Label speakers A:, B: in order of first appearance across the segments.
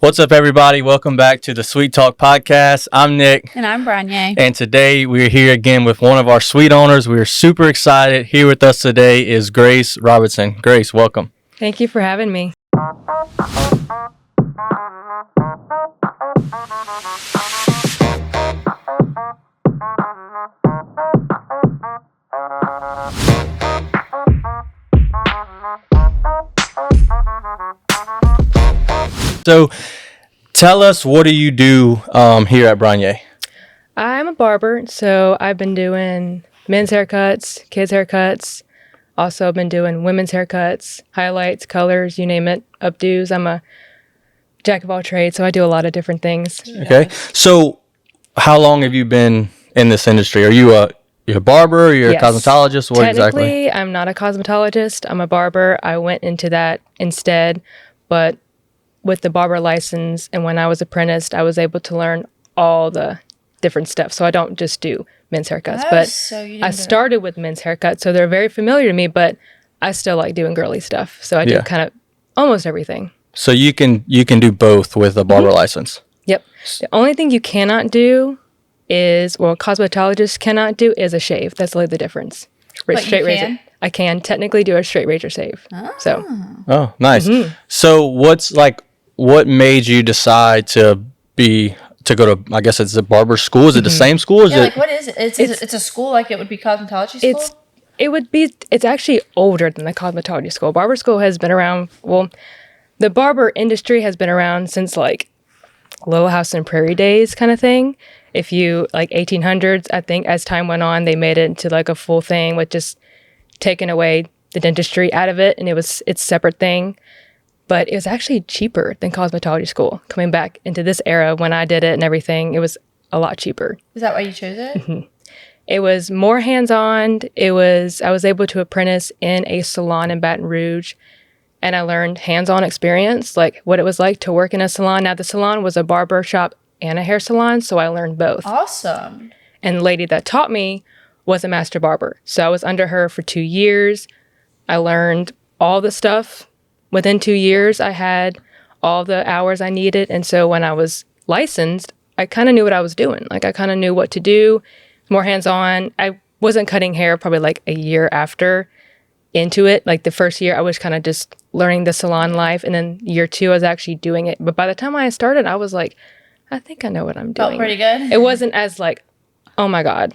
A: What's up, everybody? Welcome back to the Sweet Talk Podcast. I'm Nick.
B: And I'm Branye.
A: And today we're here again with one of our sweet owners. We're super excited. Here with us today is Grace Robertson. Grace, welcome.
C: Thank you for having me.
A: So tell us, what do you do here at Branye?
C: I'm a barber, so I've been doing men's haircuts, kids' haircuts. Also, I've been doing women's haircuts, highlights, colors, you name it, updos. I'm a jack of all trades, so I do a lot of different things.
A: Okay. So how long have you been in this industry? Are you you're a barber? You're
C: Yes.
A: a cosmetologist? What exactly?
C: Technically, I'm not a cosmetologist. I'm a barber. I went into that instead, but with the barber license and when I was apprenticed, I was able to learn all the different stuff. So I don't just do men's haircuts, but I started with men's haircuts, so they're very familiar to me, but I still like doing girly stuff. So I do kind of almost everything.
A: So you can do both with a barber license.
C: Yep. The only thing you cannot do is, well, cosmetologists cannot do is a shave. That's really the difference.
B: But you can?
C: I can technically do a straight razor shave. So.
A: Oh, nice. So what made you decide to go to, I guess it's a barber school? Is it the same school?
B: What is it? It's a school, like it would be cosmetology school?
C: It's actually older than the cosmetology school. Barber school has been around, well, the barber industry has been around since like Little House on Prairie days kind of thing. If you, like 1800s, I think as time went on, they made it into like a full thing with just taking away the dentistry out of it, and it's a separate thing. But it was actually cheaper than cosmetology school. Coming back into this era when I did it and everything, it was a lot cheaper.
B: Is that why you chose it?
C: Mm-hmm. It was more hands-on. I was able to apprentice in a salon in Baton Rouge, and I learned hands-on experience, like what it was like to work in a salon. Now, the salon was a barber shop and a hair salon, so I learned both.
B: Awesome.
C: And the lady that taught me was a master barber. So I was under her for 2 years. I learned all the stuff. Within 2 years, I had all the hours I needed. And so when I was licensed, I kind of knew what I was doing. Like, I kind of knew what to do, more hands-on. I wasn't cutting hair probably like a year after into it. Like the first year, I was kind of just learning the salon life. And then year 2, I was actually doing it. But by the time I started, I was like, I think I know what I'm doing.
B: Felt pretty good.
C: It wasn't as like, oh my God,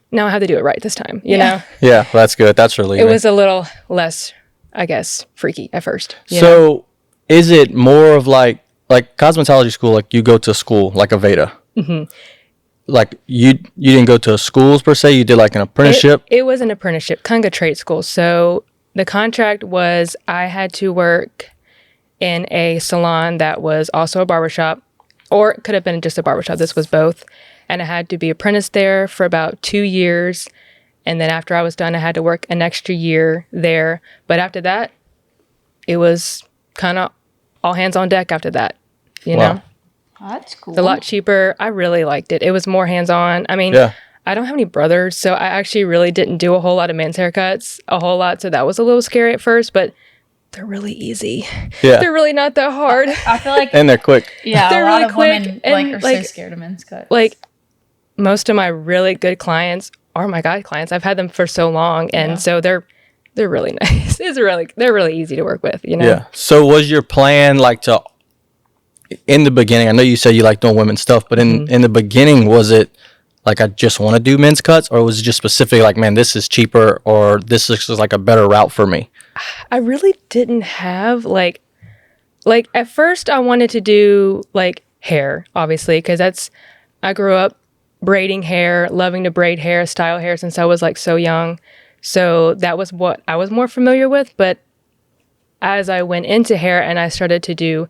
C: now I have to do it right this time, you know?
A: Yeah, that's good. That's relieving.
C: It was a little less, I guess, freaky at first.
A: So is it more of like cosmetology school, like you go to school, like a Veda? Mm-hmm. Like you didn't go to schools per se, you did like an apprenticeship?
C: It was an apprenticeship, kind of trade school. So the contract was I had to work in a salon that was also a barbershop, or it could have been just a barbershop. This was both. And I had to be apprenticed there for about 2 years. And then after I was done, I had to work an extra year there. But after that, it was kind of all hands on deck after that, you know?
B: That's cool.
C: It's a lot cheaper. I really liked it. It was more hands on. I mean, I don't have any brothers, so I actually really didn't do a whole lot of men's haircuts, a whole lot. So that was a little scary at first, but they're really easy. Yeah. They're really not that hard.
B: I feel like...
A: And they're quick.
B: Yeah,
C: they're
B: a lot
C: really
B: of
C: quick
B: women
C: and,
B: are so scared of men's cuts.
C: Like, most of my really good clients are my guy clients. I've had them for so long, and so they're really nice. They're really easy to work with, you know?
A: Yeah. So was your plan like to, in the beginning, I know you said you like doing women's stuff, but in the beginning, was it like, I just want to do men's cuts, or was it just specific, like, man, this is cheaper, or this is like a better route for me?
C: I really didn't have like at first I wanted to do like hair, obviously, because I grew up braiding hair, loving to braid hair, style hair since I was like so young. So that was what I was more familiar with. But as I went into hair and I started to do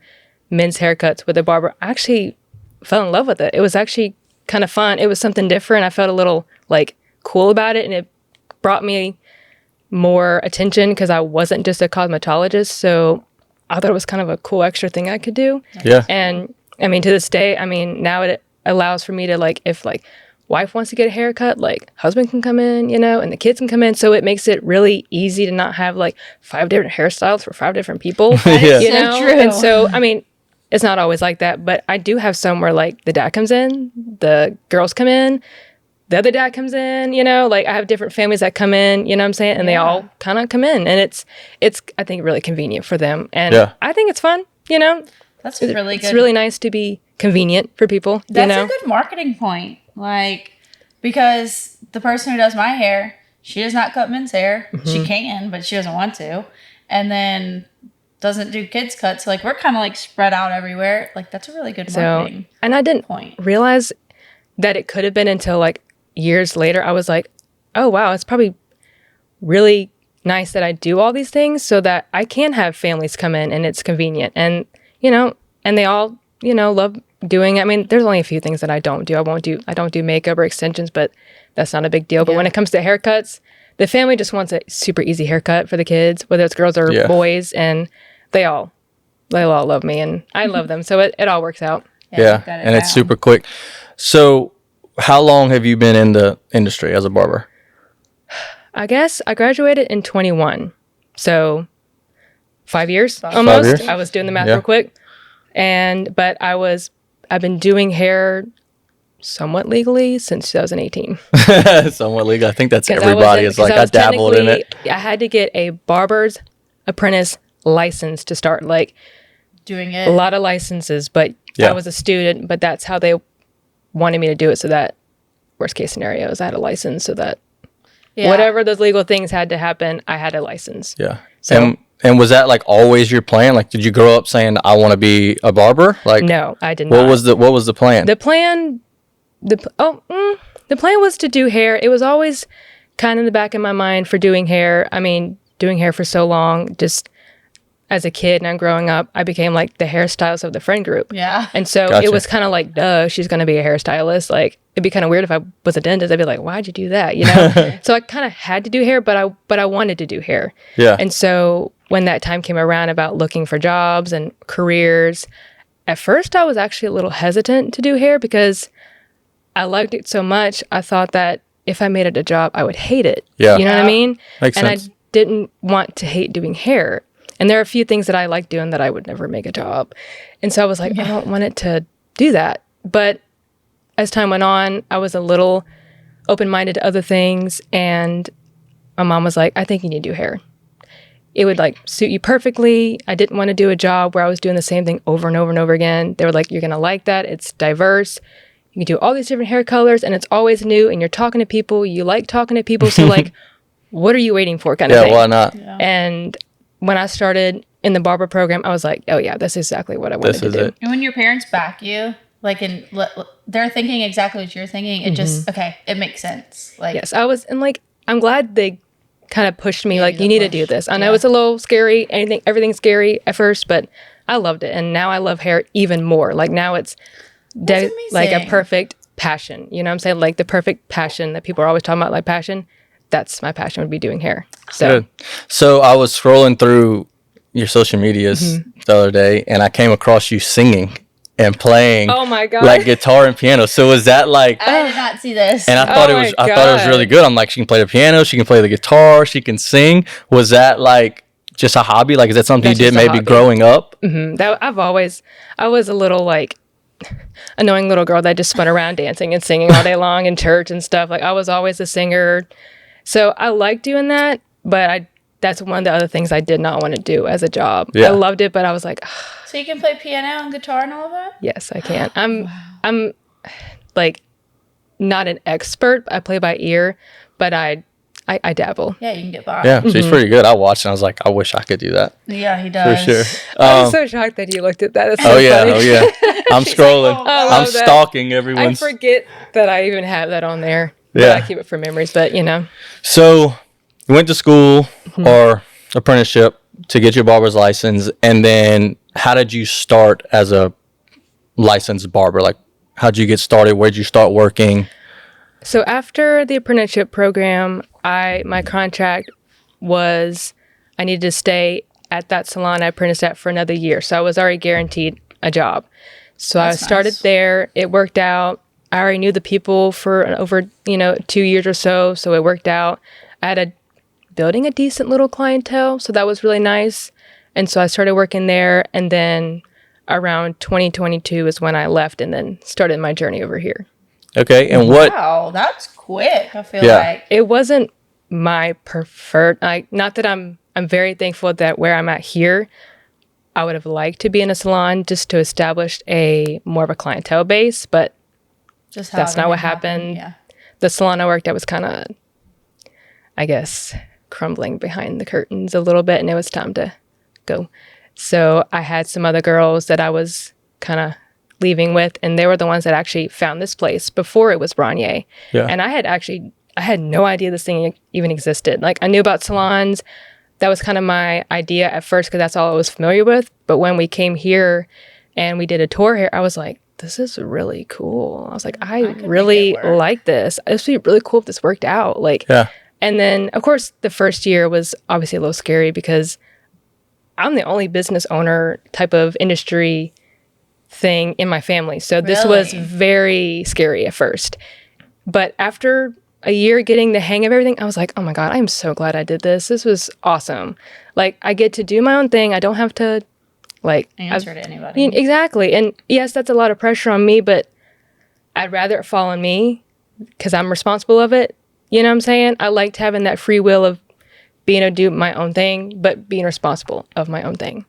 C: men's haircuts with a barber, I actually fell in love with it. It was actually kind of fun. It was something different. I felt a little like cool about it, and it brought me more attention because I wasn't just a cosmetologist. So I thought it was kind of a cool extra thing I could do.
A: Yeah.
C: And I mean, to this day, I mean, now it allows for me to, like, if like wife wants to get a haircut, like husband can come in, you know, and the kids can come in. So it makes it really easy to not have like 5 different hairstyles for 5 different people.
A: Yeah.
C: You know?
B: So true.
C: And so, I mean, it's not always like that, but I do have some where like the dad comes in, the girls come in, the other dad comes in, you know, like I have different families that come in, you know what I'm saying? And they all kind of come in, and it's, I think, really convenient for them. And I think it's fun, you know?
B: That's really good.
C: It's really nice to be convenient for people.
B: That's
C: you know?
B: a good marketing point. Like, because the person who does my hair, she does not cut men's hair. She can, but she doesn't want to. And then doesn't do kids cuts. So like we're kind of like spread out everywhere. Like that's a really good marketing.
C: And I didn't realize that it could have been until like years later. I was like, oh wow, it's probably really nice that I do all these things so that I can have families come in and it's convenient. And you know, and they all, you know, love doing it. I mean, there's only a few things that I don't do. I don't do makeup or extensions, but that's not a big deal. But when it comes to haircuts, the family just wants a super easy haircut for the kids, whether it's girls or boys, and they all love me and I love them. So it all works out.
A: And it's super quick. So how long have you been in the industry as a barber?
C: I guess I graduated in 21. So 5 years almost.
A: 5 years?
C: I was doing the math real quick. But I've been doing hair somewhat legally since 2018.
A: Somewhat legal. I think that's everybody. It's like I dabbled in it.
C: I had to get a barber's apprentice license to start like
B: doing it.
C: A lot of licenses, but I was a student, but that's how they wanted me to do it. So that worst case scenario is I had a license so that whatever those legal things had to happen, I had a license. Yeah.
A: So, and was that like always your plan? Like, did you grow up saying I want to be a barber? Like,
C: no, I did not.
A: What was the plan?
C: The plan was to do hair. It was always kind of in the back of my mind for doing hair. I mean, doing hair for so long, just as a kid and I'm growing up, I became like the hairstylist of the friend group.
B: Yeah.
C: And so it was kind of like, duh, she's going to be a hairstylist. Like, it'd be kind of weird if I was a dentist. I'd be like, why'd you do that? You know? So I kind of had to do hair, but I wanted to do hair.
A: Yeah.
C: And so when that time came around about looking for jobs and careers, at first I was actually a little hesitant to do hair because I liked it so much. I thought that if I made it a job, I would hate it. Yeah. You know what I mean?
A: Makes sense.
C: I didn't want to hate doing hair. And there are a few things that I like doing that I would never make a job. And so I was like, I don't want it to do that. But as time went on, I was a little open-minded to other things. And my mom was like, I think you need to do hair. It would like suit you perfectly. I didn't want to do a job where I was doing the same thing over and over and over again. They were like, you're going to like that. It's diverse. You can do all these different hair colors and it's always new and you're talking to people. You like talking to people. So like, what are you waiting for kind of thing?
A: Yeah, why not? Yeah.
C: And when I started in the barber program, I was like, oh yeah, that's exactly what I wanted to do.
B: And when your parents back you, like they're thinking exactly what you're thinking, it just, it makes sense. Like,
C: yes, I'm glad they kind of pushed me like, you need to do this. I know it's a little scary, everything's scary at first, but I loved it. And now I love hair even more. Like now it's like a perfect passion. You know what I'm saying? Like the perfect passion that people are always talking about, like passion. That's my passion, would be doing hair. So,
A: good. So I was scrolling through your social medias the other day, and I came across you singing and playing.
C: Oh my god!
A: Like guitar and piano. So was that like?
B: I did not see this.
A: And I thought it was. I thought it was really good. I'm like, she can play the piano, she can play the guitar, she can sing. Was that like just a hobby? Like, is that something you did maybe growing up?
C: I was a little like annoying little girl that just spun around dancing and singing all day long in church and stuff. Like I was always a singer. So I like doing that, but that's one of the other things I did not want to do as a job. Yeah. I loved it, but I was like,
B: so you can play piano and guitar and all of that?
C: Yes, I can. I'm like not an expert. I play by ear, but I dabble.
B: Yeah, you can get by.
A: Yeah, she's pretty good. I watched and I was like, I wish I could do that.
B: Yeah, he does.
A: For sure.
C: I'm so shocked that you looked at that. That's so
A: funny.
C: Oh
A: yeah. I'm scrolling. I'm stalking everyone's.
C: I forget that I even have that on there. But I keep it for memories, but you know.
A: So you went to school or apprenticeship to get your barber's license, and then how did you start as a licensed barber? Like, how'd you get started? Where'd you start working?
C: So after the apprenticeship program, my contract was I needed to stay at that salon I apprenticed at for another year. So I was already guaranteed a job. So I started there. It worked out. I already knew the people for over, 2 years or so. So it worked out. I had building a decent little clientele. So that was really nice. And so I started working there. And then around 2022 is when I left and then started my journey over here.
A: Okay, and what?
B: Wow, that's quick. I feel
A: Yeah.
B: like.
C: It wasn't my preferred, like, not that I'm very thankful that where I'm at here, I would have liked to be in a salon just to establish a more of a clientele base, but
B: Just how
C: that's not what
B: everything
C: happened.
B: Yeah.
C: The salon I worked at was kind of, I guess, crumbling behind the curtains a little bit, and it was time to go. So I had some other girls that I was kind of leaving with, and they were the ones that actually found this place before it was Branier.
A: Yeah.
C: And I had no idea this thing even existed. Like, I knew about salons. That was kind of my idea at first because that's all I was familiar with. But when we came here and we did a tour here, I was like, this is really cool. I was like, I
B: could
C: really
B: make it work.
C: like this. This would be really cool if this worked out. Like,
A: Yeah.
C: and then, of course, the first year was obviously a little scary because I'm the only business owner type of industry thing in my family. So this was
B: Really?
C: very scary at first. But after a year getting the hang of everything, I was like, oh my God, I'm so glad I did this. This was awesome. Like, I get to do my own thing. I don't have to, like,
B: Answer to anybody.
C: exactly. And yes, that's a lot of pressure on me, but I'd rather it fall on me because I'm responsible of it. You know what I'm saying? I liked having that free will of being able to do my own thing, but being responsible of my own thing.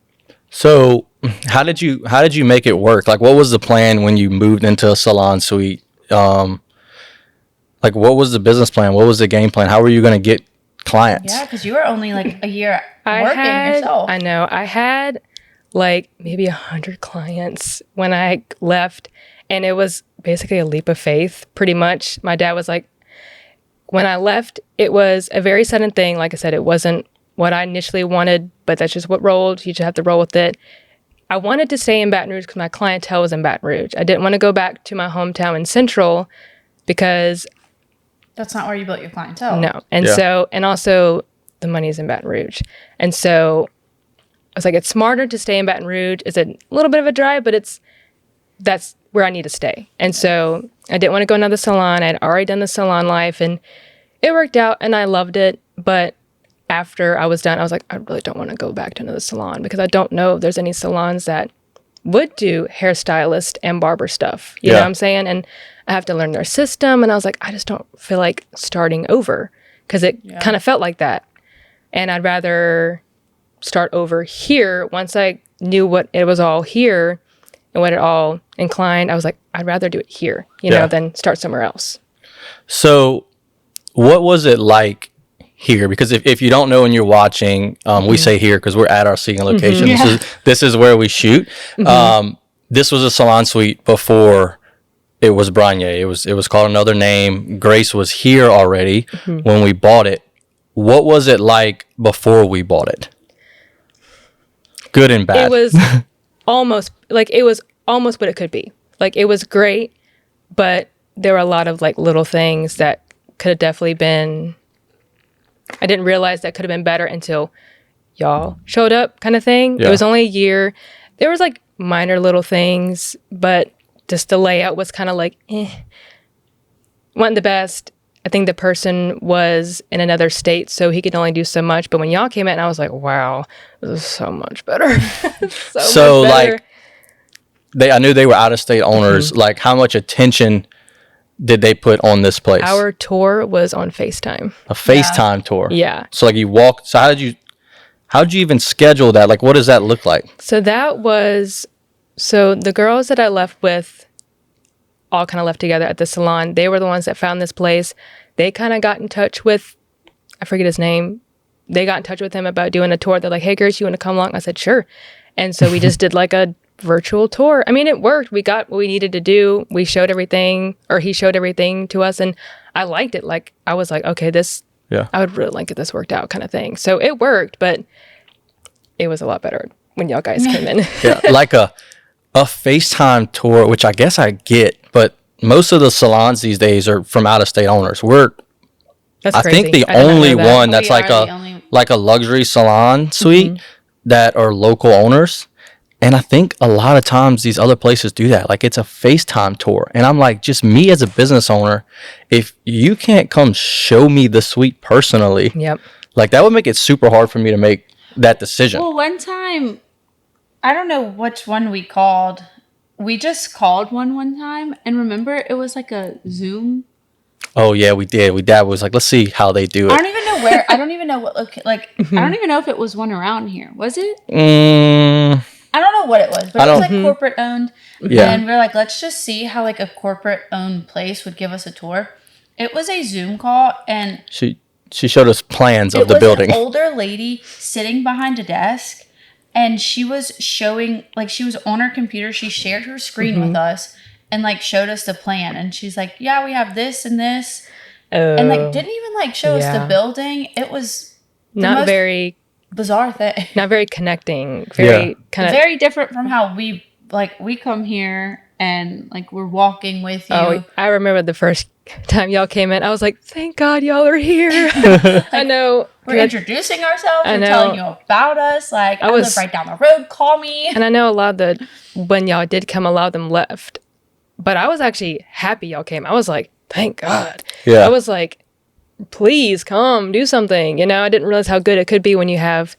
A: So how did you make it work? Like, what was the plan when you moved into a salon suite? Like, what was the business plan? What was the game plan? How were you going to get clients?
B: Yeah, because you were only like a year working yourself.
C: I know. I had like maybe 100 clients when I left, and it was basically a leap of faith, pretty much. My dad was like, when I left, it was a very sudden thing. Like I said, it wasn't what I initially wanted, but that's just what rolled. You just have to roll with it. I wanted to stay in Baton Rouge because my clientele was in Baton Rouge. I didn't want to go back to my hometown in Central because
B: That's not where you built your clientele.
C: no. And
A: Yeah.
C: so, and also the money's in Baton Rouge. And so I was like, it's smarter to stay in Baton Rouge. It's a little bit of a drive, but that's where I need to stay. And so I didn't want to go another salon. I'd already done the salon life and it worked out and I loved it. But after I was done, I was like, I really don't want to go back to another salon because I don't know if there's any salons that would do hairstylist and barber stuff. You know what I'm saying? And I have to learn their system. And I was like, I just don't feel like starting over because it kind of felt like that. And I'd rather start over here once I knew what it was all here and what it all inclined. I was like, I'd rather do it here, you know, than start somewhere else.
A: So what was it like here? Because if you don't know and you're watching, we say here because we're at our Seagan location. This is where we shoot. This was a salon suite before it was Branier. It was called another name. Grace was here already when we bought it. What was it like before we bought it? Good and bad.
C: It was almost what it could be. Like, it was great, but there were a lot of like little things that could have definitely been, I didn't realize that could have been better until y'all showed up, kind of thing.
A: Yeah.
C: It was only a year. There was like minor little things, but just the layout was kind of like, wasn't the best. I think the person was in another state, so he could only do so much. But when y'all came in, I was like, wow, this is so much better.
A: So, like, I knew they were out of state owners. Like, how much attention did they put on this place?
C: Our tour was on FaceTime.
A: A FaceTime tour.
C: Yeah.
A: So like you walked. So how did you even schedule that? Like, what does that look like?
C: So the girls that I left with all kind of left together at the salon. They were the ones that found this place. They kind of got in touch with, I forget his name. They got in touch with him about doing a tour. They're like, hey, Grace, you want to come along? I said, sure. And so we just did like a virtual tour. I mean, it worked. We got what we needed to do. We showed everything, or he showed everything to us. And I liked it. Like, I was like, okay, I would really like if this worked out, kind of thing. So it worked, but it was a lot better when y'all guys came in.
A: Yeah, like a FaceTime tour, which I guess I get, but most of the salons these days are from out of state owners.
C: That's
A: I
C: crazy.
A: think the
C: I did not
A: only
C: know that.
A: one that's like a luxury salon suite that are local owners. And I think a lot of times these other places do that. Like, it's a FaceTime tour. And I'm like, just me as a business owner, if you can't come show me the suite personally,
C: Yep.
A: like, that would make it super hard for me to make that decision.
B: Well, one time I don't know which one we called. We just called one time, and remember, it was like a Zoom.
A: Oh yeah, we did. Dad was like, let's see how they do
B: I
A: it.
B: don't even know where. I don't even know what. Like, I don't even know if it was one around here. Was it? I don't know what it was, but it was like corporate owned.
A: Yeah.
B: And we're like, let's just see how like a corporate owned place would give us a tour. It was a Zoom call, and
A: She showed us plans of
B: it
A: the
B: was
A: building.
B: an older lady sitting behind a desk, and she was showing, like, she was on her computer. She shared her screen with us and like showed us the plan. And she's like, yeah, we have this and this. And like didn't even like show us the building. It was
C: not very
B: bizarre thing.
C: Not very connecting. Very kind of
B: very different from how we come here and like we're walking with you.
C: Oh, I remember the first time y'all came in. I was like, thank God y'all are here. I know.
B: We're introducing ourselves. We're telling you about us. Like, I live right down the road. Call me.
C: And I know a lot of when y'all did come, a lot of them left. But I was actually happy y'all came. I was like, thank God.
A: Yeah.
C: I was like, please come, do something. You know, I didn't realize how good it could be when you have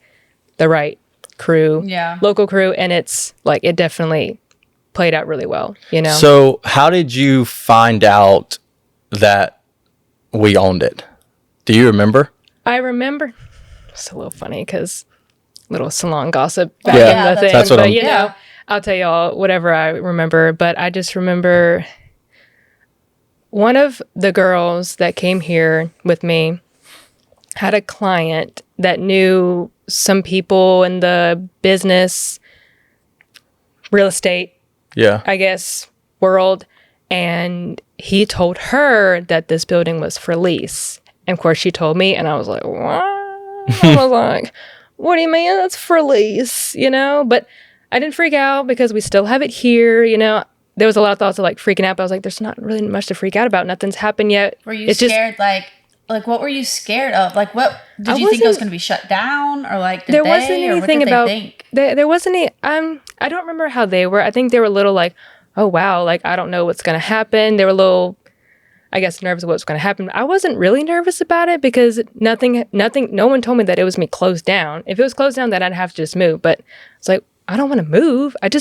C: the right crew, local crew. And it's like, it definitely played out really well, you know?
A: So how did you find out that we owned it? Do you remember?
C: I remember. It's a little funny because little salon gossip back
A: Yeah,
C: in the thing.
A: that's what
C: but,
A: I'm...
C: you know, I'll tell y'all whatever I remember. But I just remember one of the girls that came here with me had a client that knew some people in the business, real estate, I guess, world. And he told her that this building was for lease. And of course she told me, and I was like, what? I was like, what do you mean that's for lease? You know, but I didn't freak out because we still have it here. You know, there was a lot of thoughts of like freaking out, but I was like, there's not really much to freak out about. Nothing's happened yet.
B: Were you scared? Like, what were you scared of? Like, what did you think it was going to be shut down, or like
C: there wasn't anything about? There wasn't any. I don't remember how they were. I think they were a little like, oh wow, like I don't know what's going to happen. They were a little, I guess, nervous of what's going to happen. I wasn't really nervous about it because nothing. No one told me that it was me closed down. If it was closed down, then I'd have to just move. But it's like, I don't want to move. I've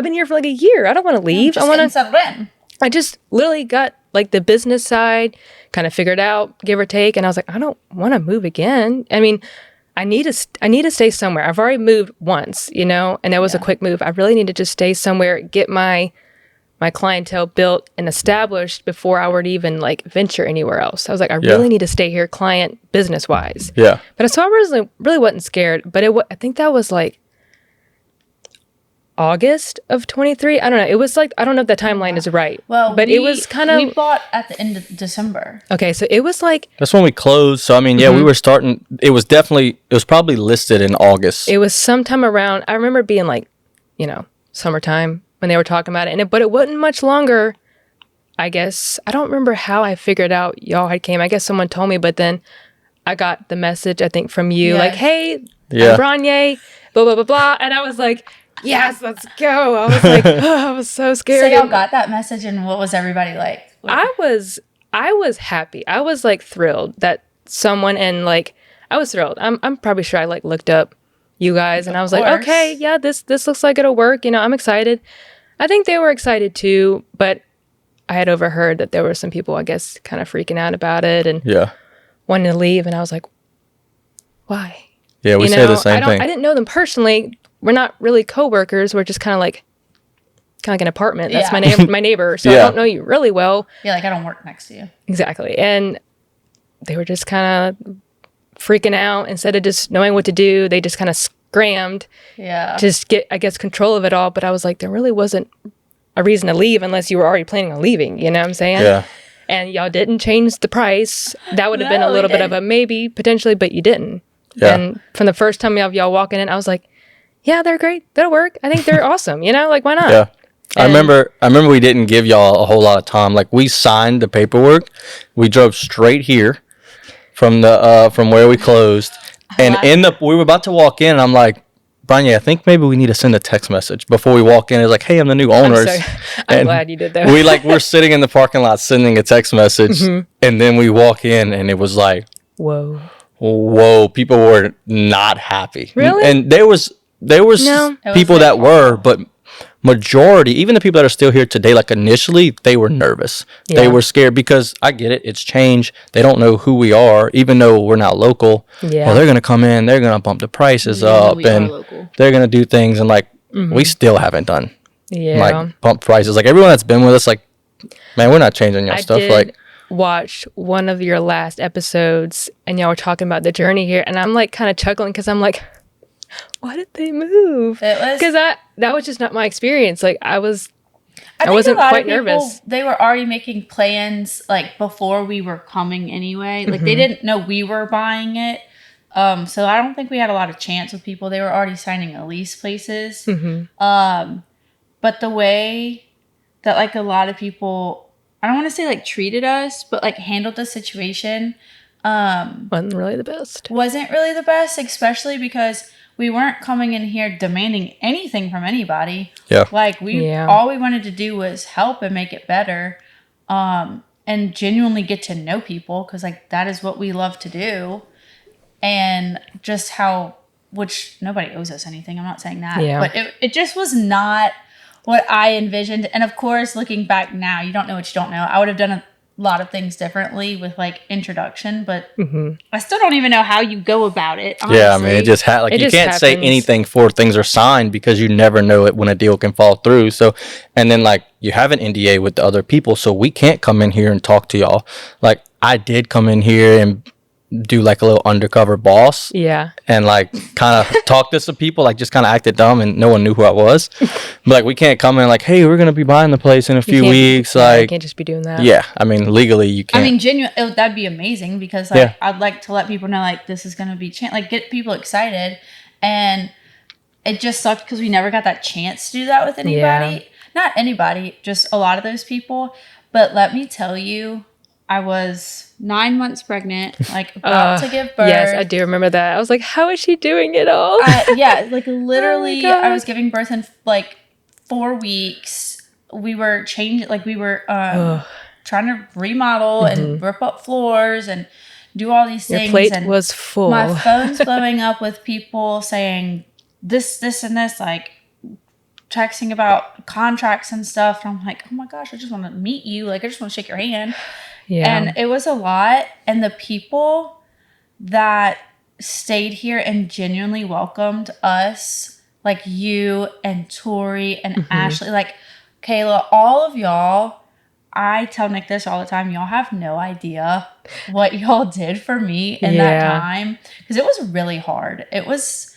C: been here for like a year. I don't want to leave. I want to
B: settle in.
C: I just literally got like the business side kind of figured out, give or take. And I was like, I don't want to move again. I mean, I need to stay somewhere. I've already moved once, you know, and that was a quick move. I really need to just stay somewhere, get my clientele built and established before I were to even like venture anywhere else. I was like, I really need to stay here, client business wise.
A: Yeah.
C: But so I really wasn't scared. But I think that was like August of 23. I don't know. It was like, I don't know if the timeline is right.
B: Well,
C: but it was kind of...
B: We bought at the end of December.
C: Okay, so it was like...
A: That's when we closed. So, I mean, we were starting... It was probably listed in August.
C: It was sometime around... I remember being like, you know, summertime when they were talking about it. But it wasn't much longer, I guess. I don't remember how I figured out y'all had came. I guess someone told me, but then I got the message, I think, from you. Like, hey, I'm Branye, blah, blah, blah, blah. And I was like... Yes, let's go. I was like, oh, I was so scared.
B: So y'all got that message, and what was everybody like?
C: I was happy. I was like thrilled that someone, and like I was thrilled. I'm probably sure I like looked up you guys, and I was like, okay, yeah, this looks like it'll work. You know, I'm excited. I think they were excited too, but I had overheard that there were some people, I guess, kind of freaking out about it and wanting to leave, and I was like, why?
A: Yeah, we say the same thing.
C: I didn't know them personally. We're not really coworkers. We're just kind of like an apartment. That's my neighbor. So I don't know you really well.
B: Yeah, like I don't work next to you.
C: Exactly. And they were just kind of freaking out. Instead of just knowing what to do, they just kind of scrammed to just get, I guess, control of it all. But I was like, there really wasn't a reason to leave unless you were already planning on leaving. You know what I'm saying?
A: Yeah.
C: And y'all didn't change the price. That would have been a little bit of a maybe, potentially, but you didn't. Yeah. And from the first time y'all walking in, I was like, yeah, they're great. That'll work. I think they're awesome. You know, like why not?
A: Yeah. I remember we didn't give y'all a whole lot of time. Like we signed the paperwork. We drove straight here from where we closed. And we were about to walk in and I'm like, Branya, I think maybe we need to send a text message before we walk in. It's like, hey, I'm the new owners.
C: I'm glad you did that.
A: We're sitting in the parking lot sending a text message and then we walk in and it was like, whoa, people were not happy.
C: Really?
A: And there was there was
C: No.
A: people
B: It was
A: that were, but majority, even the people that are still here today, like initially they were nervous. They
C: Yeah.
A: were scared because I get it, it's change. They don't know who we are, even though we're not local.
C: Yeah.
A: Well, they're gonna come in, they're gonna bump the prices up,
B: we are
A: and
B: local.
A: they're gonna do things, and like we still haven't done
C: Yeah.
A: like bump prices. Like everyone that's been with us, like man, we're not changing your
C: I
A: stuff.
C: did
A: Like
C: watch one of your last episodes, and y'all were talking about the journey here, and I'm like kind of chuckling because I'm like, why did they move?
B: It was
C: Because that was just not my experience. Like I wasn't
B: think a lot
C: quite
B: of people,
C: nervous.
B: They were already making plans like before we were coming anyway. Like they didn't know we were buying it. So I don't think we had a lot of chance with people. They were already signing a lease places. But the way that like a lot of people, I don't want to say like treated us, but like handled the situation
C: Wasn't really the best.
B: wasn't really the best, especially because we weren't coming in here demanding anything from anybody.
A: yeah,
B: Like
C: Yeah.
B: all we wanted to do was help and make it better, and genuinely get to know people because like that is what we love to do, and just how, which nobody owes us anything. I'm not saying that,
C: Yeah.
B: but it just was not what I envisioned. And of course, looking back now, you don't know what you don't know. I would have done a lot of things differently with like introduction, but I still don't even know how you go about it. Honestly.
A: yeah. I mean, it just like
C: It
A: you
C: just
A: can't say
C: happens.
A: anything before things are signed because you never know it when a deal can fall through. So, and then like you have an NDA with the other people, so we can't come in here and talk to y'all. Like I did come in here and do like a little undercover boss
C: Yeah.
A: and like kind of talk to some people, like just kind of acted dumb and no one knew who I was. But like we can't come in like, hey, we're gonna be buying the place in a few
C: You
A: weeks.
C: you
A: Like
C: can't just be doing that.
A: yeah, I mean legally you can't.
B: I mean, genuine. That'd be amazing because like
A: Yeah.
B: I'd like to let people know like this is gonna be like get people excited, and it just sucked because we never got that chance to do that with anybody. Not anybody, just a lot of those people. But let me tell you, I was 9 months pregnant, like about to give birth.
C: Yes, I do remember that. I was like, how is she doing it all?
B: Yeah, like literally,
C: God.
B: I was giving birth in like 4 weeks. We were changing, like we were trying to remodel and rip up floors and do all these
C: Your
B: things.
C: plate
B: and
C: was full.
B: my phone's blowing up with people saying this, and this, like texting about contracts and stuff. And I'm like, oh my gosh, I just want to meet you. Like, I just want to shake your hand.
C: Yeah.
B: And it was a lot. And the people that stayed here and genuinely welcomed us, like you and Tori and Ashley, like Kayla, all of y'all, I tell Nick this all the time. Y'all have no idea what y'all did for me in that time. Because it was really hard. It was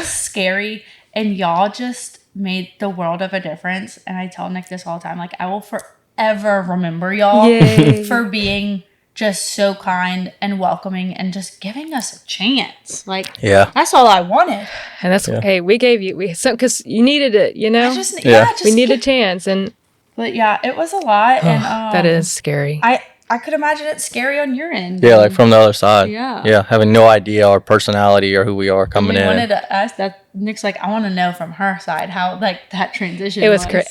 B: scary. And y'all just made the world of a difference. And I tell Nick this all the time. Like, I will forever remember y'all
C: Yay.
B: for being just so kind and welcoming and just giving us a chance. Like,
A: Yeah.
B: that's all I wanted.
C: And that's hey, we gave you because you needed it, you know.
A: Yeah.
C: We need a chance, and
B: But yeah, it was a lot, and
C: that is scary.
B: I could imagine it's scary on your end.
A: Yeah, like from the other side.
B: Yeah.
A: Yeah, having no idea our personality or who we are coming
B: we
A: in.
B: wanted to ask that. Nick's like, I want to know from her side how like that transition.
C: It was crazy.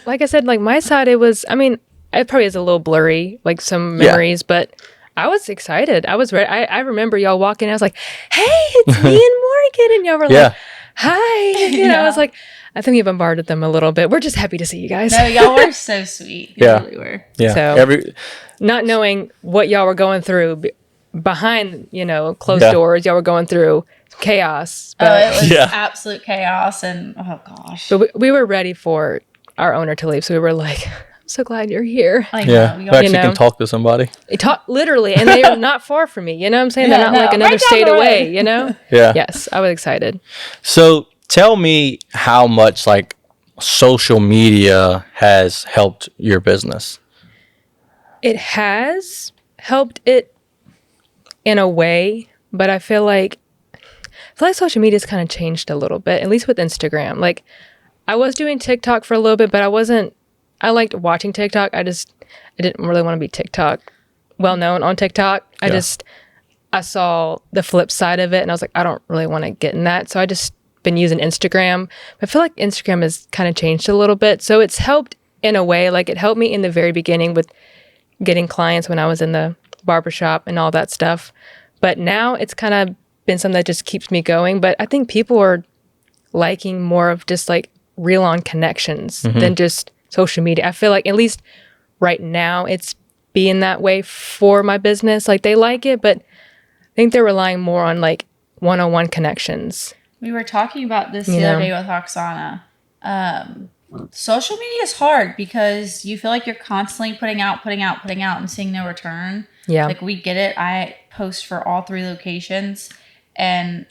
C: Like I said, like my side, it was. I mean, it probably is a little blurry, like some memories, but I was excited. I was ready. I remember y'all walking. I was like, "Hey, it's me and Morgan," and y'all were like, "Hi." You know, I was like, I think we bombarded them a little bit. We're just happy to see you guys.
B: No, y'all were so sweet. You
A: Yeah.
B: really were.
A: Yeah.
C: So not knowing what y'all were going through behind, closed doors, y'all were going through chaos. But,
B: It was absolute chaos, and oh gosh.
C: but we were ready for our owner to leave, so we were like, "I'm so glad you're here."
B: I
A: Yeah.
B: know,
A: We
B: y'all-
A: actually can talk to somebody.
C: They talk literally, and they are not far from me. You know what I'm saying? They're
B: Yeah,
C: not like
B: no,
C: another
B: right down
C: state
B: the
C: away.
B: road.
C: You know?
A: Yeah.
C: Yes, I was excited.
A: So tell me how much like social media has helped your business.
C: It has helped it in a way, but I feel like social media's kind of changed a little bit, at least with Instagram. Like I was doing TikTok for a little bit, but I liked watching TikTok. I didn't really want to be TikTok well known on TikTok. I saw the flip side of it and I was like, I don't really want to get in that. So I just been using Instagram. But I feel like Instagram has kind of changed a little bit. So it's helped in a way. Like it helped me in the very beginning with getting clients when I was in the barbershop and all that stuff. But now it's kind of been something that just keeps me going. But I think people are liking more of just like real on connections than just social media. I feel like at least right now it's being that way for my business. Like they like it, but I think they're relying more on like one-on-one connections.
B: We were talking about this the other day with Oksana. Social media is hard because you feel like you're constantly putting out and seeing no return.
C: Yeah.
B: Like we get it. I post for all 3 locations and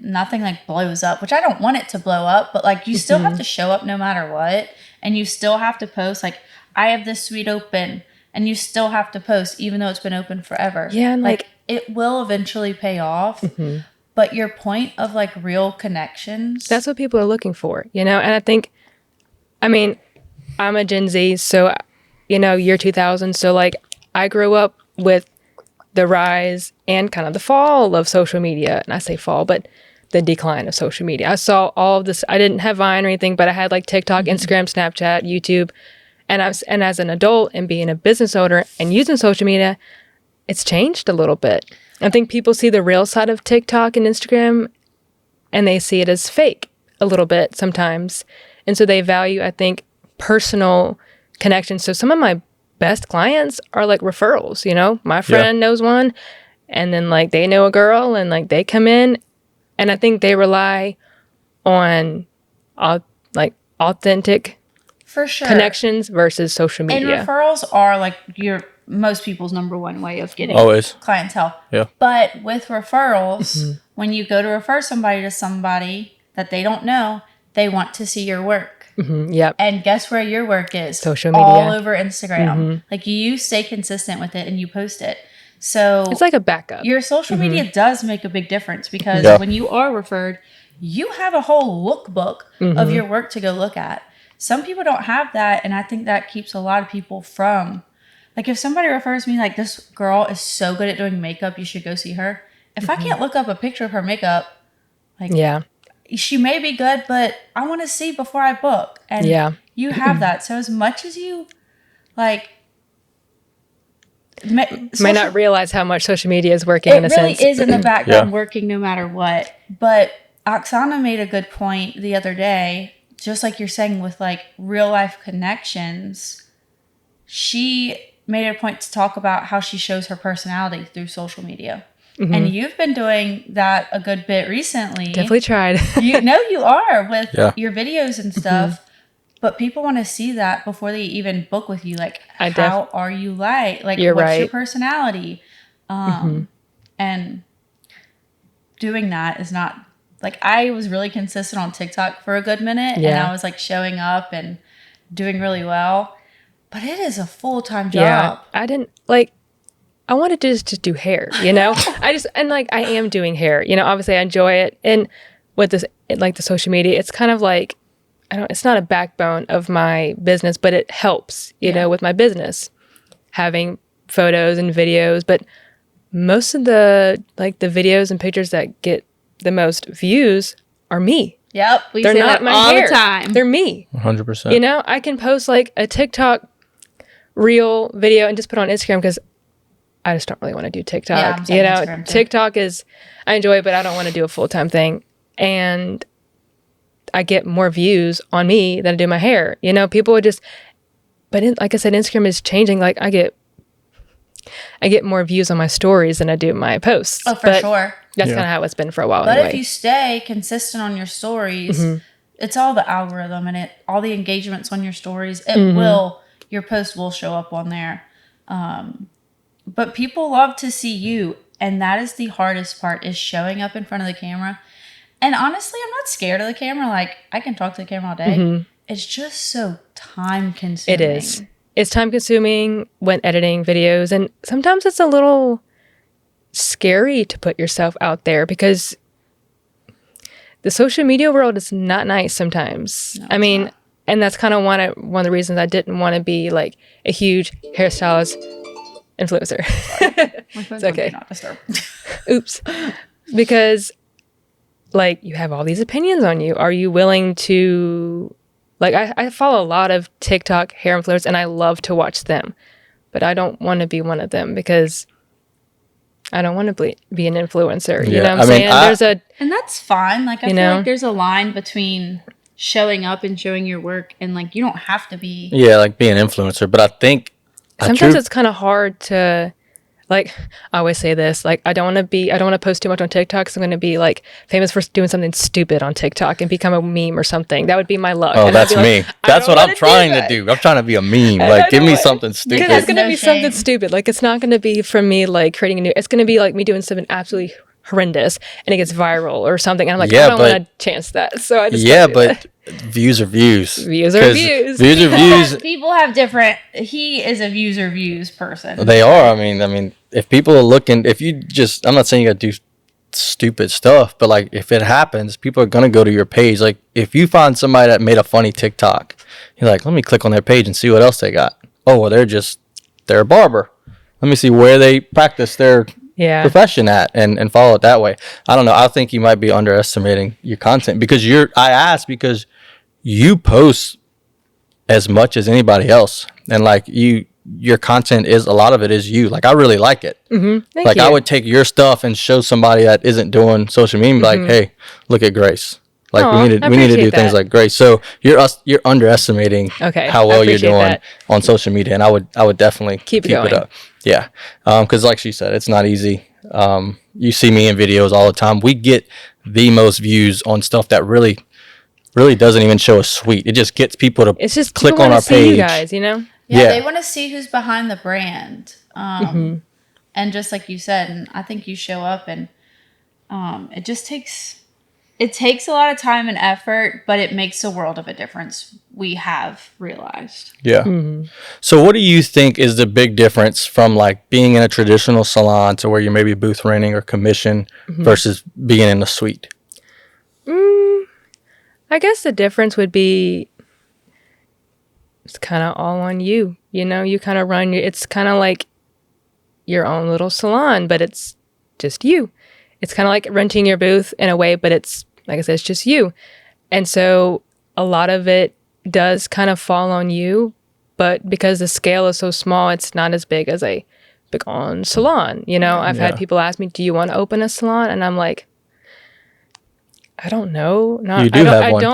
B: nothing like blows up, which I don't want it to blow up, but like you still have to show up no matter what. And you still have to post like, I have this suite open, and you still have to post even though it's been open forever.
C: Yeah. And like
B: it will eventually pay off. But your point of like real connections.
C: that's what people are looking for, you know? And I think, I mean, I'm a Gen Z, so, you know, year 2000. So like I grew up with the rise and kind of the fall of social media. And I say fall, but the decline of social media. I saw all of this. I didn't have Vine or anything, but I had like TikTok, Instagram, Snapchat, YouTube. And as an adult and being a business owner and using social media, it's changed a little bit. I think people see the real side of TikTok and Instagram and they see it as fake a little bit sometimes. And so they value, I think, personal connections. So some of my best clients are like referrals, you know, my friend knows one and then like they know a girl and like they come in, and I think they rely on like authentic
B: for sure
C: connections versus social media.
B: And referrals are like most people's number one way of getting
A: Always.
B: clientele.
A: Yeah.
B: But with referrals, when you go to refer somebody to somebody that they don't know, they want to see your work.
C: Yep.
B: And guess where your work is?
C: Social media.
B: All over Instagram. Like you stay consistent with it and you post it. So
C: It's like a backup.
B: your social media does make a big difference because when you are referred, you have a whole lookbook of your work to go look at. Some people don't have that, and I think that keeps a lot of people from, like if somebody refers me like, this girl is so good at doing makeup, you should go see her. If I can't look up a picture of her makeup, like she may be good, but I want to see before I book. And you have that. So as much as you like
C: may not realize how much social media is working in a sense.
B: It really is in the background working no matter what. But Oksana made a good point the other day, just like you're saying with like real life connections. She made a point to talk about how she shows her personality through social media. And you've been doing that a good bit recently.
C: Definitely tried.
B: You are with your videos and stuff. But people want to see that before they even book with you. Like, how are you like? Like, what's your personality? And doing that is not, like, I was really consistent on TikTok for a good minute. And I was, like, showing up and doing really well. But it is a full-time job.
C: I didn't, like, I wanted to just do hair, you know? I am doing hair. You know, obviously I enjoy it. And with this, like, the social media, it's kind of like, it's not a backbone of my business, but it helps, you know, with my business, having photos and videos. But most of the videos and pictures that get the most views are me.
B: Yep.
C: They're
B: say
C: not
B: that
C: my
B: all
C: hair.
B: the time.
C: They're me.
A: 100%.
C: You know, I can post like a TikTok reel video and just put it on Instagram because I just don't really want to do TikTok. You know, TikTok is, I enjoy it, but I don't want to do a full-time thing. And I get more views on me than I do my hair. You know, people would just, but like I said, Instagram is changing. Like I get more views on my stories than I do my posts.
B: Oh, for sure.
C: That's kind of how it's been for a while.
B: But
C: anyway.
B: if you stay consistent on your stories, it's all the algorithm and all the engagements on your stories. Your post will show up on there. But people love to see you. And that is the hardest part, is showing up in front of the camera. And honestly, I'm not scared of the camera. Like, I can talk to the camera all day. It's just so time consuming.
C: It is. It's time consuming when editing videos. And sometimes it's a little scary to put yourself out there because the social media world is not nice sometimes. No, I mean, not. And that's kind of one of the reasons I didn't want to be like a huge hairstylist influencer. It's okay.
B: Not disturb.
C: Oops. Because like you have all these opinions on you. Are you willing to, like, I follow a lot of TikTok hair influencers and I love to watch them, but I don't want to be one of them because I don't want to be an influencer. You
A: Yeah,
C: know what I'm
A: I mean,
C: saying? There's a,
B: And that's fine. Like, I
C: You
B: feel
C: know?
B: like there's a line between showing up and showing your work, and like, you don't have to be.
A: yeah, like being an influencer. But I think
C: sometimes it's kind of hard to, like, I always say this, like, I don't want to post too much on TikTok because I'm going to be like famous for doing something stupid on TikTok and become a meme or something. That would be my luck.
A: Oh,
C: And I'd
A: that's
C: be like,
A: me.
C: I
A: That's
C: don't
A: what I'm
C: wanna do
A: trying to
C: that.
A: do. I'm trying to be a meme.
C: I
A: Like, give me
C: know it.
A: something
C: Because
A: stupid.
C: it's going to
B: No
C: be something
B: shame.
C: stupid. Like, it's not going to be from me, like, creating a new, it's going to be like me doing something absolutely horrendous and it gets viral or something. And I'm like,
A: Yeah,
C: I don't
A: but-
C: want to chance that. So I just
A: Yeah,
C: don't do
A: but
C: that.
A: views are views.
C: Views are
A: 'Cause
C: views.
A: Views are views.
B: People have different. He is a views or views person.
A: They are. I mean, if people are looking, if you just, I'm not saying you got to do stupid stuff, but like if it happens, people are gonna go to your page. Like if you find somebody that made a funny TikTok, you're like, let me click on their page and see what else they got. Oh, well, they're a barber. Let me see where they practice their
C: Yeah.
A: profession at and follow it that way. I don't know. I think you might be underestimating your content because I asked because you post as much as anybody else, and like your content is, a lot of it is you. Like I really like it.
C: Thank
A: Like
C: you.
A: I would take your stuff and show somebody that isn't doing social media and be like, hey, look at Grace. Like
C: Aw,
A: we need
C: I
A: to do
C: appreciate
A: things
C: that.
A: like Grace. So you're underestimating
C: Okay,
A: how
C: I
A: well you're
C: appreciate
A: doing
C: that.
A: on social media, and I would definitely
C: Keep it
A: it
C: going.
A: up. Yeah, because like she said, it's not easy. You see me in videos all the time. We get the most views on stuff that really doesn't even show a suite. It just gets people to
C: It's just
A: click
C: people
A: on
C: wanna
A: our
C: see
A: page.
C: you guys, you know?
B: Yeah,
A: Yeah.
B: they want to see who's behind the brand. And just like you said, and I think you show up, and it just takes a lot of time and effort, but it makes a world of a difference. We have realized.
A: Yeah. So what do you think is the big difference from like being in a traditional salon to where you're maybe booth renting or commission versus being in a suite?
C: I guess the difference would be it's kind of all on you. You know, you kind of it's kind of like your own little salon, but it's just you. It's kind of like renting your booth in a way, but it's, like I said, it's just you. And so a lot of it does kind of fall on you, but because the scale is so small, it's not as big as a big on salon. You know, I've had people ask me, do you want to open a salon? And I'm like, I don't know.
A: You do have one.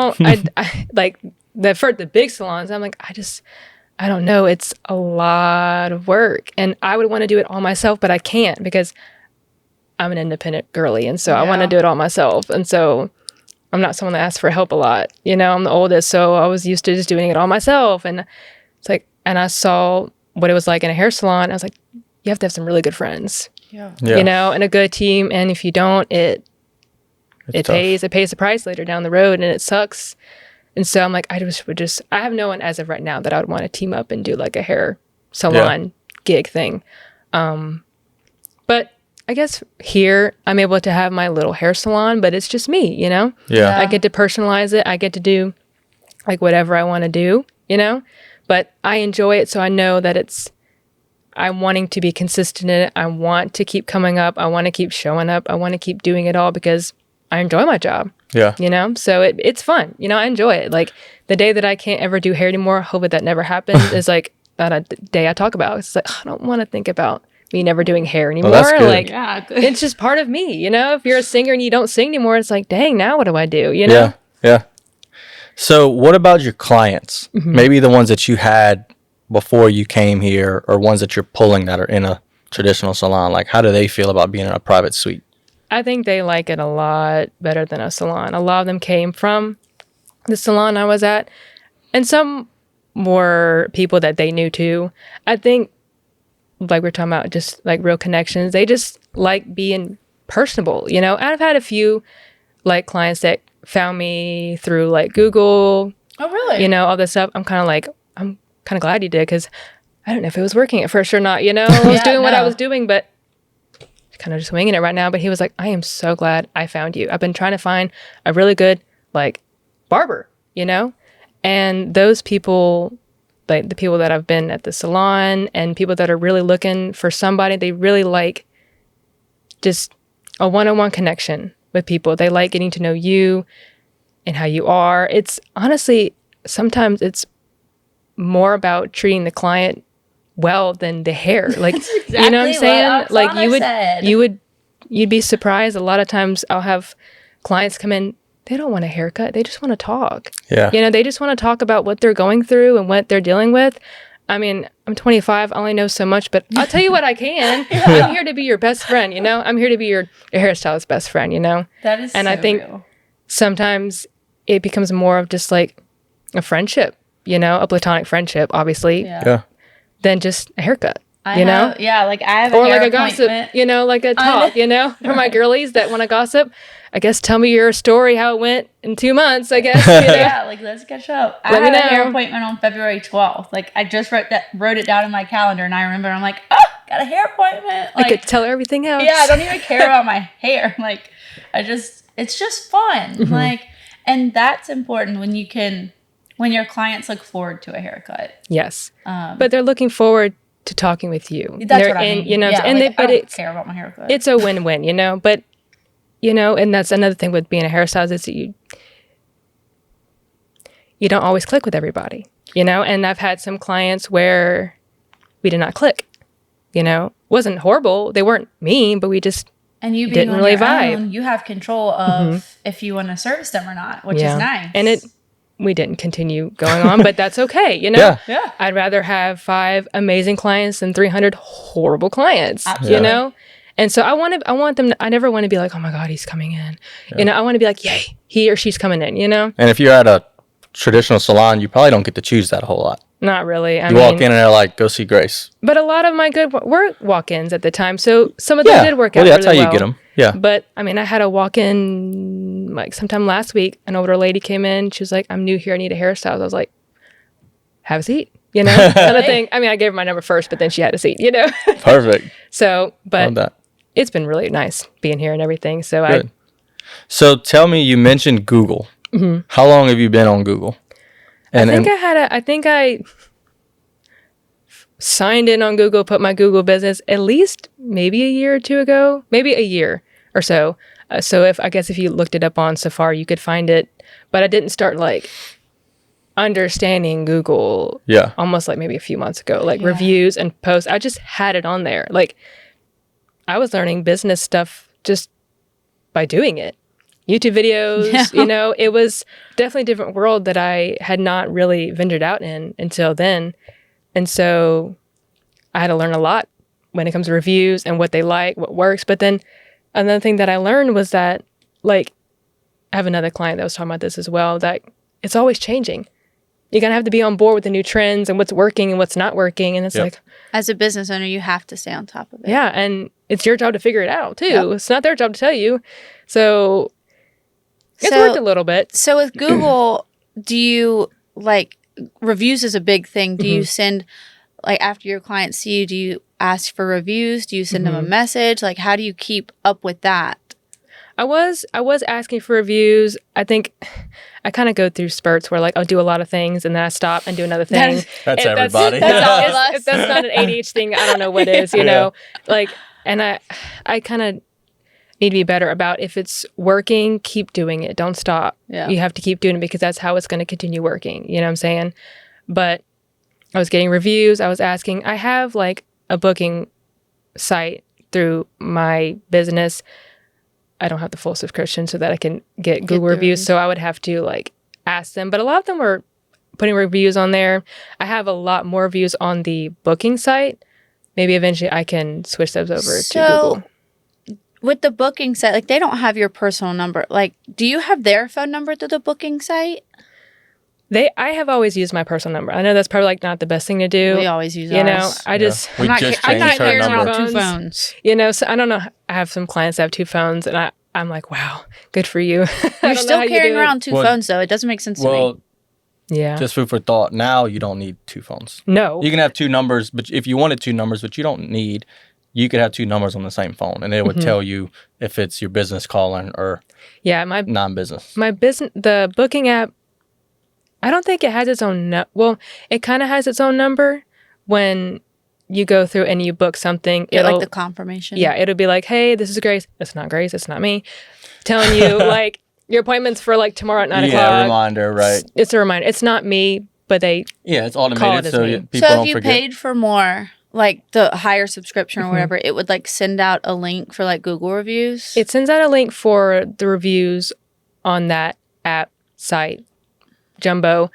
C: I like for the big salons. I'm like, I don't know. It's a lot of work, and I would want to do it all myself, but I can't because I'm an independent girly, and so I want to do it all myself. And so I'm not someone that asks for help a lot. You know, I'm the oldest, so I was used to just doing it all myself. And it's like, and I saw what it was like in a hair salon. I was like, you have to have some really good friends,
B: Yeah.
C: you know, and a good team. And if you don't, it
A: It's
C: pays the price later down the road, and it sucks. And so I'm like, I have no one as of right now that I would want to team up and do like a hair salon gig thing. But I guess here I'm able to have my little hair salon, but it's just me, you know?
A: Yeah.
C: I get to personalize it. I get to do like whatever I want to do, you know? But I enjoy it, so I know that I'm wanting to be consistent in it. I want to keep coming up. I want to keep showing up. I want to keep doing it all because I enjoy my job.
A: Yeah.
C: You know, so it's fun. You know, I enjoy it. Like the day that I can't ever do hair anymore, hope that never happens, is like that a day I talk about. It's like, I don't want to think about me never doing hair anymore.
A: that's good.
C: Like,
B: Yeah.
C: it's just part of me. You know, if you're a singer and you don't sing anymore, it's like, dang, now what do I do? You know?
A: Yeah. Yeah. So what about your clients?
C: Mm-hmm.
A: Maybe the ones that you had before you came here or ones that you're pulling that are in a traditional salon. Like how do they feel about being in a private suite?
C: I think they like it a lot better than a salon. A lot of them came from the salon I was at, and some were people that they knew too. I think, like we're talking about, just like real connections. They just like being personable, you know? And I've had a few like clients that found me through like Google,
B: Oh, really?
C: you know, all this stuff. I'm kind of glad you did because I don't know if it was working at first or not, you know? I was doing what I was doing, but kind of just winging it right now. But he was like, I am so glad I found you. I've been trying to find a really good like barber, you know? And those people, like the people that have been at the salon and people that are really looking for somebody, they really like just a one-on-one connection with people. They like getting to know you and how you are. It's honestly, sometimes it's more about treating the client well than the hair. Like,
B: exactly
C: you know what I'm saying?
B: what
C: Like
B: Oksana said.
C: you'd be surprised. A lot of times I'll have clients come in, they don't want a haircut. They just want to talk.
A: Yeah.
C: You know, they just want to talk about what they're going through and what they're dealing with. I mean, I'm 25. I only know so much, but I'll tell you what I can. I'm here to be your best friend, you know? I'm here to be your hairstylist best friend, you know?
B: That is
C: And
B: so
C: I think
B: real.
C: sometimes it becomes more of just like a friendship, you know, a platonic friendship, obviously,
A: Yeah.
C: than just a haircut,
B: I
C: you
B: have,
C: know?
B: yeah, like I have
C: Or
B: a hair
C: like a gossip,
B: appointment.
C: you know, like a talk, you know, for my girlies that want to gossip. I guess tell me your story, how it went in 2 months, I guess. You know?
B: Yeah, like let's catch up.
C: Let
B: I
C: me
B: have a hair
C: know.
B: appointment on February 12th. Like I just wrote it down in my calendar, and I remember I'm like, oh, got a hair appointment.
C: I
B: Like,
C: could tell her everything else.
B: yeah, I don't even care about my hair. Like, it's just fun.
C: Mm-hmm.
B: Like, and that's important when your clients look forward to a haircut.
C: Yes. But they're looking forward to talking with you.
B: That's
C: They're
B: what I mean.
C: You know,
B: yeah,
C: and
B: like, I
C: but
B: don't care about my haircut.
C: it's a win-win, you know, but you know, and that's another thing with being a hairstylist is that you don't always click with everybody, you know, and I've had some clients where we did not click, you know, wasn't horrible. They weren't mean, but we just
B: and you being
C: didn't
B: on
C: really
B: your
C: vibe.
B: own, you have control of if you want to service them or not, which is nice.
C: And we didn't continue going on, but that's okay, you know?
A: Yeah.
B: Yeah.
C: I'd rather have 5 amazing clients than 300 horrible clients,
B: Absolutely.
C: you know? And so I want them, I never want to be like, oh my God, he's coming in. You know, I want to be like, yay, he or she's coming in, you know?
A: And if you're at a traditional salon, you probably don't get to choose that a whole lot.
C: Not really. I
A: You
C: mean,
A: walk in and they're like, go see Grace.
C: but a lot of my good were walk-ins at the time. So some of them
A: Yeah.
C: did work
A: Well,
C: out
A: that's
C: really
A: how
C: well.
A: you get them. Yeah.
C: But I mean, I had a walk-in like sometime last week. An older lady came in. She was like, I'm new here. I need a hairstyle. I was like, have a seat, you know, kind of thing. I mean, I gave her my number first, but then she had a seat, you know?
A: Perfect.
C: So,
A: Love
C: but
A: that.
C: it's been really nice being here and everything. So
A: Good. So tell me, you mentioned Google. How long have you been on Google? And,
C: I think I signed in on Google, put my Google business at least maybe a year or two ago, maybe a year or so. So if you looked it up on Safari, you could find it. But I didn't start like understanding Google
A: yeah.
C: almost like maybe a few months ago, like reviews and posts. I just had it on there. Like I was learning business stuff just by doing it. YouTube videos, you know, it was definitely a different world that I had not really ventured out in until then. And so I had to learn a lot when it comes to reviews and what they like, what works. But then another thing that I learned was that, like, I have another client that was talking about this as well, that it's always changing. You're going to have to be on board with the new trends and what's working and what's not working. And it's like,
B: as a business owner, you have to stay on top of it.
C: yeah. And it's your job to figure it out too. It's not their job to tell you. So it's worked a little bit.
B: So with Google, do you like reviews is a big thing. Do
C: Mm-hmm.
B: you send like after your clients see you, do you ask for reviews? Do you send them a message? Like how do you keep up with that?
C: I was asking for reviews. I think I kind of go through spurts where like I'll do a lot of things and then I stop and do another thing.
A: That's
C: If
A: everybody.
B: that's all of us.
C: If that's not an ADHD thing, I don't know what is, you know? Like, and I kind of need to be better about if it's working, keep doing it. Don't stop.
B: Yeah.
C: You have to keep doing it because that's how it's going to continue working. You know what I'm saying? But I was getting reviews. I was asking. I have like a booking site through my business. I don't have the full subscription so that I can get Google reviews. So I would have to like ask them. But a lot of them were putting reviews on there. I have a lot more reviews on the booking site. Maybe eventually I can switch those over to Google.
B: With the booking site, like they don't have your personal number. Like, do you have their phone number through the booking site?
C: I have always used my personal number. I know that's probably like not the best thing to do.
B: We always use ours.
C: You know, I just
A: We
B: I'm
A: just
B: not
A: changed her
B: carrying
A: number.
B: around 2 phones.
C: You know, so I don't know. I have some clients that have 2 phones, and I'm like, wow, good for you.
B: You're still carrying around 2 phones, though. It doesn't make sense to me.
A: Well,
C: Yeah.
A: just food for thought. Now you don't need 2 phones.
C: No.
A: You can have 2 numbers, but if you wanted 2 numbers, but you don't need, you could have 2 numbers on the same phone, and it would tell you if it's your business calling or
C: Yeah, my
A: non-business.
C: business, the booking app, I don't think it has its own. Well, it kind of has its own number when you go through and you book something.
B: Get
C: It'll
B: like the confirmation.
C: Yeah, it'll be like, hey, this is Grace. It's not Grace. It's not me. Telling you like your appointment's for like tomorrow at 9 o'clock.
A: Yeah, reminder, right?
C: It's a reminder. It's not me, but they
A: it's
C: Call it
A: automated,
C: as
A: so
C: me.
A: people
B: So
A: don't
B: if you
A: forget.
B: paid for more, like the higher subscription or whatever, it would like send out a link for like Google reviews.
C: it sends out a link for the reviews on that app site, Jumbo.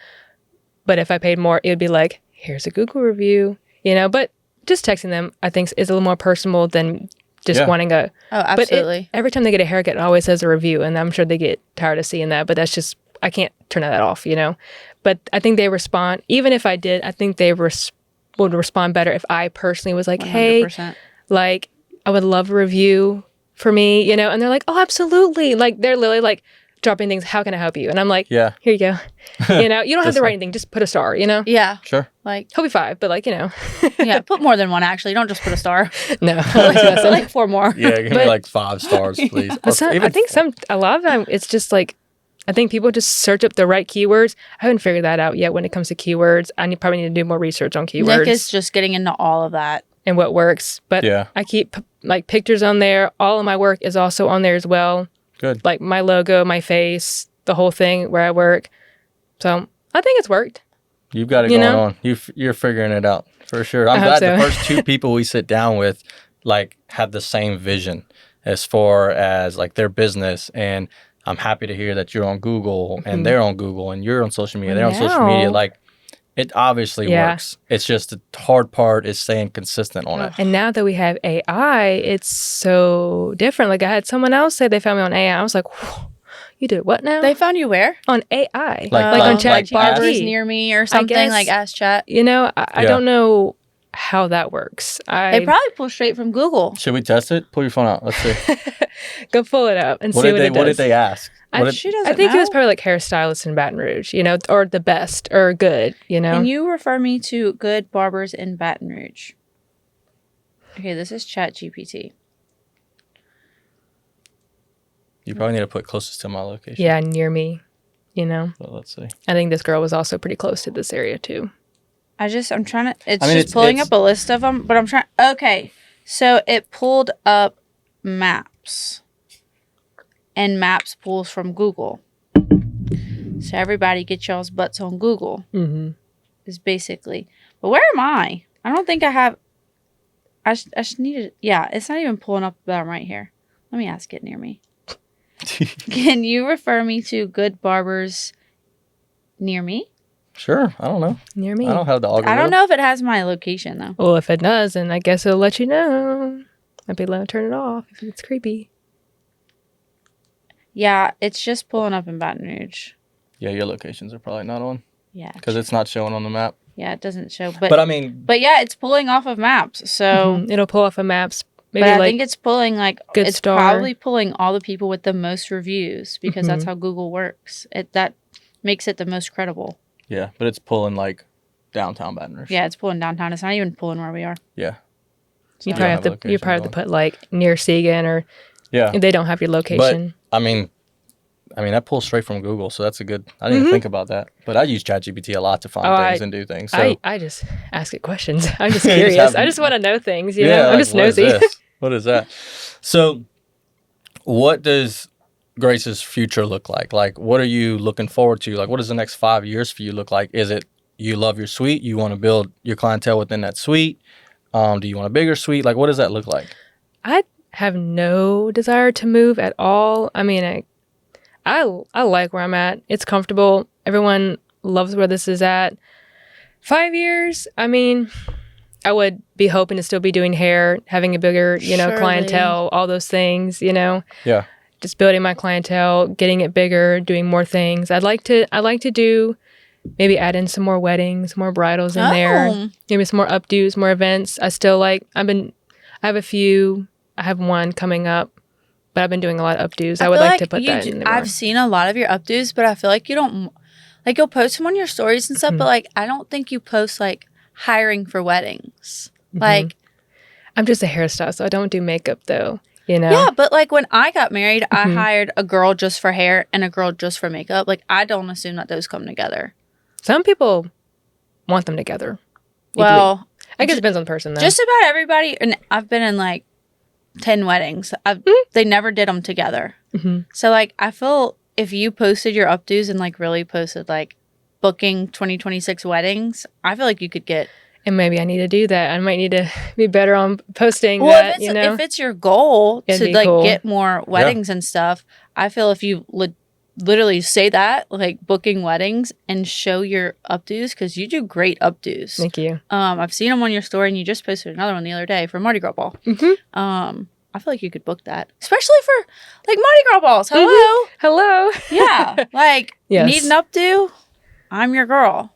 C: But if I paid more, it would be like, here's a Google review, But just texting them, I think, is a little more personal than just wanting a.
B: Oh, absolutely.
C: But every time they get a haircut, it always says a review, and I'm sure they get tired of seeing that. But that's just, I can't turn that off, But I think they respond. Even if I did, I think they would respond better if I personally was like,
B: 100%.
C: hey, like, I would love a review for me, And they're like, oh, absolutely. Like, they're literally like dropping things. How can I help you? And I'm like,
A: Yeah.
C: here you go. You don't have to write anything. Just put a star,
B: Yeah.
A: Sure.
B: Like,
C: He'll be 5, but like,
B: yeah, put more than one actually. Don't just put a star.
C: no.
B: Like 4 more.
A: Yeah, give me
C: But-
A: like 5 stars, please. Or
C: I think a lot of time it's just like, I think people just search up the right keywords. I haven't figured that out yet when it comes to keywords. Probably need to do more research on keywords
B: Nick is just getting into all of that.
C: and what works. But
A: Yeah.
C: I keep like pictures on there. All of my work is also on there as well.
A: Good.
C: Like my logo, my face, the whole thing where I work. So I think it's worked.
A: You've got it going on. You're figuring it out for sure. I'm glad the first 2 people we sit down with like have the same vision as far as like their business, and I'm happy to hear that you're on Google and they're on Google and you're on social media. They're on social media. Like it obviously works. It's just the hard part is staying consistent on it.
C: And now that we have AI, it's so different. Like I had someone else say they found me on AI. I was like, you did what now?
B: They found you where?
C: On AI.
A: Like
C: on
A: like
C: ChatGPT.
B: Barbers near me or something,
C: guess-
B: like Ask Chat.
C: I don't know how that works.
B: They probably pull straight from Google.
A: Should we test it? Pull your phone out. Let's see.
C: Go pull it up and see what it does.
A: What did they ask?
B: She doesn't
C: I think
B: know.
C: it was probably like hairstylist in Baton Rouge, or the best or good,
B: Can you refer me to good barbers in Baton Rouge? Okay, this is Chat GPT.
A: You probably need to put closest to my location.
C: Yeah, near me,
A: So let's see.
C: I think this girl was also pretty close to this area too.
B: I'm trying to, it's pulling up a list of them, but I'm trying, okay. So it pulled up maps. And maps pulls from Google. So everybody get y'all's butts on Google.
C: Mm-hmm.
B: Is basically. But where am I? I don't think I have. I just need it. Yeah, it's not even pulling up that I'm right here. Let me ask it near me. Can you refer me to good barbers near me?
A: Sure. I don't know.
C: Near me.
A: I don't have the algorithm.
B: I don't know if it has my location though.
C: Well, if it does, then I guess it'll let you know. I'd be allowed to turn it off if it's creepy.
B: Yeah, it's just pulling up in Baton Rouge.
A: Yeah, your locations are probably not on
B: Yeah.
A: because it's not showing on the map.
B: Yeah, it doesn't show.
A: But I mean,
B: But yeah, it's pulling off of maps. So
C: Mhm. It'll pull off of maps. Maybe
B: but I
C: like
B: think it's pulling like
C: Good
B: it's
C: Star.
B: probably pulling all the people with the most reviews because that's
C: Mm-hmm.
B: how Google works. That makes it the most credible.
A: yeah, but it's pulling like downtown Baton Rouge.
B: Yeah, it's pulling downtown. It's not even pulling where we are.
A: Yeah.
C: you
A: Yeah,
C: probably
A: have
C: have to. You
A: locations
C: probably have to
A: on.
C: put like near Segan or
A: Yeah.
C: if they don't have your location.
A: I mean, that pulls straight from Google, so that's a good. I didn't even think about that, but I use ChatGPT a lot to find things and do things. So
C: I just ask it questions. I'm just
A: You just
C: curious.
A: have-
C: I just want to know things. I'm
A: like,
C: just
A: what is
C: nosy.
A: this? What is that? So, what does Grace's future look like? Like, what are you looking forward to? Like, what does the next 5 years for you look like? Is it you love your suite? You want to build your clientele within that suite? Do you want a bigger suite? Like, what does that look like?
C: I have no desire to move at all. I mean, I like where I'm at. It's comfortable. Everyone loves where this is at. 5 years, I mean, I would be hoping to still be doing hair, having a bigger,
B: Surely.
C: clientele, all those things,
A: Yeah.
C: just building my clientele, getting it bigger, doing more things. I'd like to do maybe add in some more weddings, more bridals in there, maybe some more updos, more events. I still I have a few. I have one coming up, but I've been doing a lot of updos. I would
B: feel
C: like to put that in there.
B: I've seen a lot of your updos, but I feel like you don't like you'll post them on your stories and stuff, but like I don't think you post like hiring for weddings. Like
C: I'm just a hairstylist, so I don't do makeup though.
B: yeah, but like when I got married, I hired a girl just for hair and a girl just for makeup. Like I don't assume that those come together.
C: Some people want them together.
B: Well,
C: I guess it depends on the person though.
B: just about everybody, and I've been in like 10 weddings. They never did them together. So like I feel if you posted your updos and like really posted like booking 2026 weddings, I feel like you could get.
C: And maybe I need to do that. I might need to be better on posting
B: Well,
C: that,
B: if it's your goal
C: It'd
B: to
C: be
B: like
C: cool.
B: get more weddings and stuff, I feel if you literally say that, like booking weddings and show your updos, because you do great updos.
C: Thank you.
B: I've seen them on your story, and you just posted another one the other day for Mardi Gras ball.
C: Mm-hmm.
B: I feel like you could book that, especially for like Mardi Gras balls. Hello,
C: Hello.
B: yeah, like
C: Yes.
B: need an updo. I'm your girl.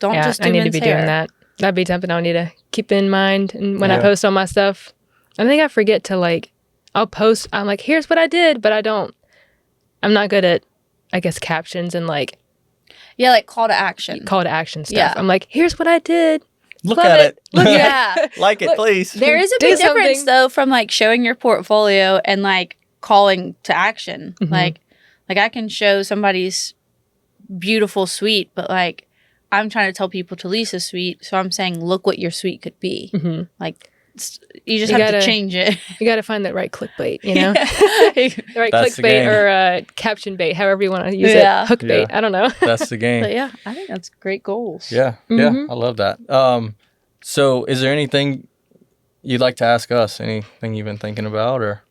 B: Don't
C: Yeah,
B: just do
C: I need to
B: men's
C: be
B: hair.
C: doing that. That'd be something I'll need to keep in mind. And when I
A: Yeah.
C: post all my stuff, I think I forget to like, I'll post, I'm like, here's what I did, but I'm not good at, I guess, captions and like
B: Yeah, like call to action.
C: call to action stuff.
B: Yeah.
C: I'm like, here's what I did.
A: Look
C: Love
A: at
C: it.
A: it.
C: Look
B: Yeah.
A: Like it,
C: Look,
A: please.
B: There is a
C: Do
B: big difference
C: something.
B: though from like showing your portfolio and like calling to action.
C: Mhm.
B: Like I can show somebody's beautiful suite, but like I'm trying to tell people to lease a suite, so I'm saying look what your suite could be.
C: Mhm.
B: Like you just
C: You
B: have
C: gotta-
B: to change it.
C: You got to find that right clickbait, you know? The right
A: That's the
C: clickbait
A: game.
C: or caption bait, however you want to use
B: Yeah.
C: it. Hook bait.
A: Yeah.
C: I don't know.
A: That's the game.
B: But yeah, I think that's great goals.
A: Yeah,
C: Mhm.
A: I love that. So is there anything you'd like to ask us? Anything you've been thinking about, or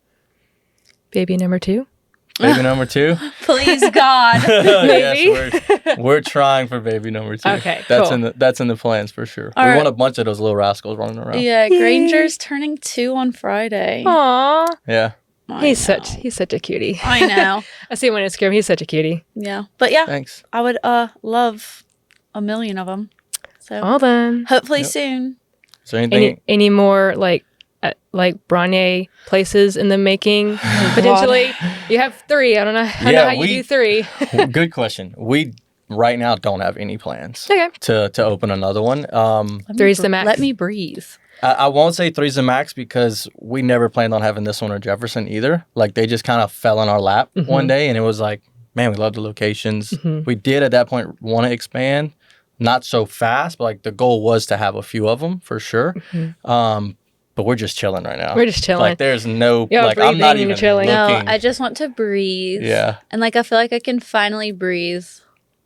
C: Baby number 2.
A: baby number 2?
B: Please God.
A: Yes, we're trying for baby number 2.
C: Okay,
A: that's
C: cool.
A: that's in the plans for sure.
B: All
A: We
B: right.
A: want a bunch of those little rascals running around.
B: Yeah, Granger's turning 2 on Friday.
C: Aw.
A: Yeah.
B: I
C: He's
B: know.
C: such a cutie.
B: I know.
C: I see him on Instagram. He's such a cutie.
B: Yeah. But yeah,
A: Thanks.
B: I would love a million of them. So
C: All done.
B: hopefully
A: Yep.
B: soon.
A: Is there anything?
C: Any more like Bronye places in the making? Potentially, you have 3. I don't know. I know
A: Yeah,
C: how you do 3.
A: Good question. We right now don't have any plans
C: Okay.
A: to open another one.
C: Three's the max.
B: Let me breathe.
A: I won't say 3's the max because we never planned on having this one or Jefferson either. Like they just kind of fell in our lap one day, and it was like, man, we love the locations. We did at that point want to expand, not so fast, but like the goal was to have a few of them for sure. But we're just chilling right now.
C: We're just chilling.
A: Like there's no
C: Y'all
A: like I'm not
C: breathing,
A: even
C: you're chilling.
A: looking.
B: No, I just want to breathe.
A: Yeah.
B: And like I feel like I can finally breathe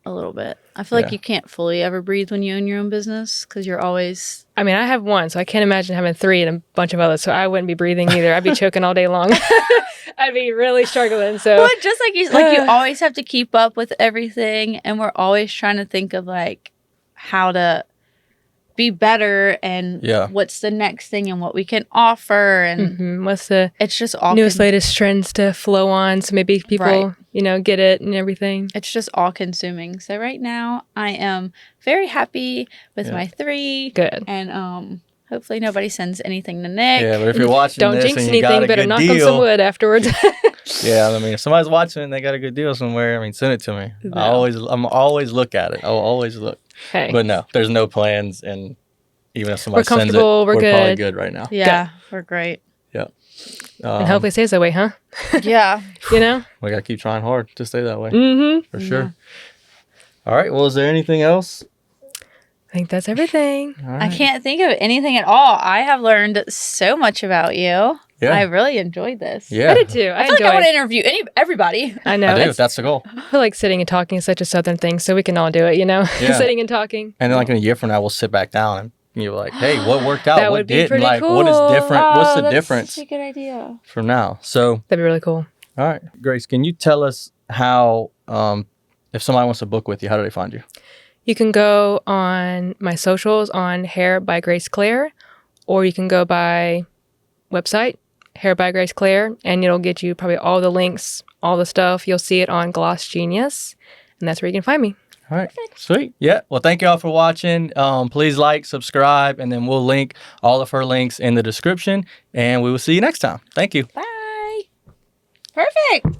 B: a little bit. I feel like
A: Yeah.
B: you can't fully ever breathe when you own your own business because you're always.
C: I mean, I have 1, so I can't imagine having 3 and a bunch of others. So I wouldn't be breathing either. I'd be choking all day long. I'd be really struggling. So
B: Well, just like you always have to keep up with everything, and we're always trying to think of like how to be better and
A: Yeah.
B: what's the next thing and what we can offer, and
C: what's the
B: it's just all
C: newest, latest trends to flow on? So maybe people,
B: Right.
C: Get it and everything.
B: It's just all consuming. So right now I am very happy with my 3.
C: Good.
B: And hopefully nobody sends anything to Nick.
A: Yeah, but if you're watching
C: Don't
A: this
C: jinx
A: and you got
C: anything.
A: a
C: Better
A: good
C: knock on some
A: deal,
C: wood afterwards.
A: yeah, I mean, if somebody's watching and they got a good deal somewhere, I mean, send it to me.
B: No.
A: I'm always look at it. I'll always look.
C: Hey.
A: But no, there's no plans, and even if somebody
C: We're
A: sends it,
C: comfortable, we're
A: probably
C: good.
A: good right now.
B: Yeah, we're great.
A: Yeah.
C: And hopefully it stays that way, huh?
B: Yeah.
A: We gotta keep trying hard to stay that way
C: Mm-hmm.
A: for sure. All right. Well, is there anything else?
C: I think that's everything.
A: All
B: I
A: right.
B: can't think of anything at all. I have learned so much about you.
A: Yeah.
B: I really enjoyed this.
A: Yeah.
C: I did too. I
B: I feel like I want
C: enjoyed
B: to interview everybody.
C: I know.
A: I do.
C: It's-
A: That's the goal.
C: I feel like sitting and talking is such a southern thing, so we can all do it,
A: Yeah.
C: Sitting and talking.
A: And then, like in a year from now, we'll sit back down and you're like, "Hey, what worked out?
C: That
A: What
C: would be
A: didn't?
C: pretty
A: Like, what is
C: cool.
A: different? What's the difference
B: That's a good idea.
A: from now?" So,
C: That'd be really cool.
A: all right, Grace, can you tell us how, if somebody wants to book with you, how do they find you?
C: You can go on my socials on Hair by Grace Claire, or you can go by website, Hair by Grace Claire, and it'll get you probably all the links, all the stuff. You'll see it on Gloss Genius, and that's where you can find me.
A: All right. Sweet. Yeah. Well, thank you all for watching. Please like, subscribe, and then we'll link all of her links in the description. And we will see you next time. Thank you.
B: Bye. Perfect.